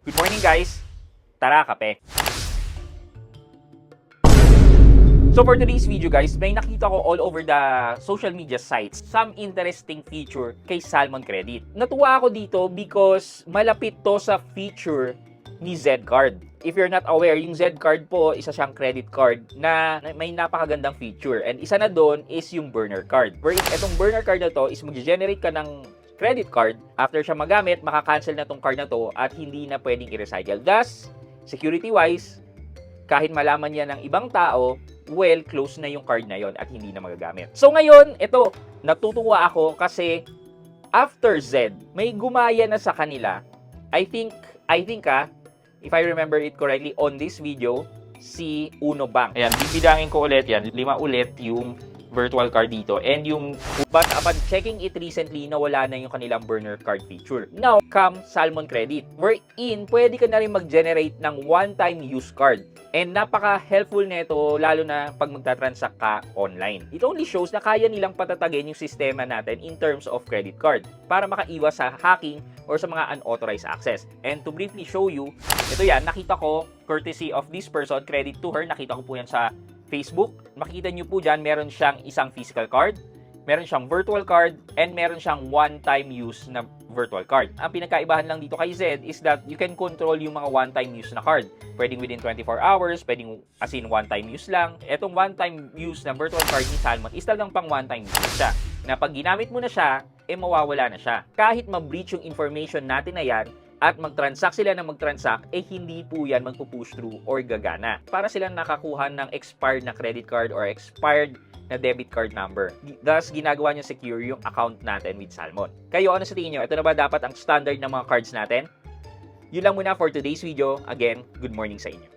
Good morning guys! Tara, kape! So for today's video guys, may nakita ko all over the social media sites some interesting feature kay Salmon Credit. Natuwa ako dito because malapit to sa feature ni Z-Card. If you're not aware, yung Z-Card po, isa siyang credit card na may napakagandang feature. And isa na doon is yung burner card. Wherein itong burner card na to is mag-generate ka ng credit card. After siya magamit, makakancel na tong card na to at hindi na pwedeng i-recycle. Thus, security-wise, kahit malaman niya ng ibang tao, well, close na yung card na yon at hindi na magagamit. So ngayon, ito, natutuwa ako kasi after Z, may gumaya na sa kanila. I think if I remember it correctly, on this video, si Uno Bank. Ayan, bibidangin ko ulit yan. 5 ulit yung virtual card dito. And yung, but upon checking it recently, nawala na yung kanilang burner card feature. Now, come Salmon Credit. Wherein, pwede ka na rin mag-generate ng one-time use card. And napaka-helpful nito, lalo na pag magta-transact ka online. It only shows na kaya nilang patatagin yung sistema natin in terms of credit card para makaiwas sa hacking or sa mga unauthorized access. And to briefly show you, ito yan, nakita ko, courtesy of this person, credit to her, nakita ko po yan sa Facebook. Makikita nyo po dyan, meron siyang isang physical card, meron siyang virtual card, and meron siyang one-time use na virtual card. Ang pinagkaibahan lang dito kay Z is that you can control yung mga one-time use na card. Pwedeng within 24 hours, pwedeng as in one-time use lang. Etong one-time use na virtual card ni Salmon is talagang pang one-time use siya. Na pag ginamit mo na siya, mawawala na siya. Kahit ma-breach yung information natin na yan, at mag-transact sila na mag-transact, hindi po yan magpo-push through or gagana. Para silang nakakuha ng expired na credit card or expired na debit card number. Thus, ginagawa niya secure yung account natin with Salmon. Kayo, ano sa tingin nyo? Ito na ba dapat ang standard ng mga cards natin? Yun lang muna for today's video. Again, good morning sa inyo.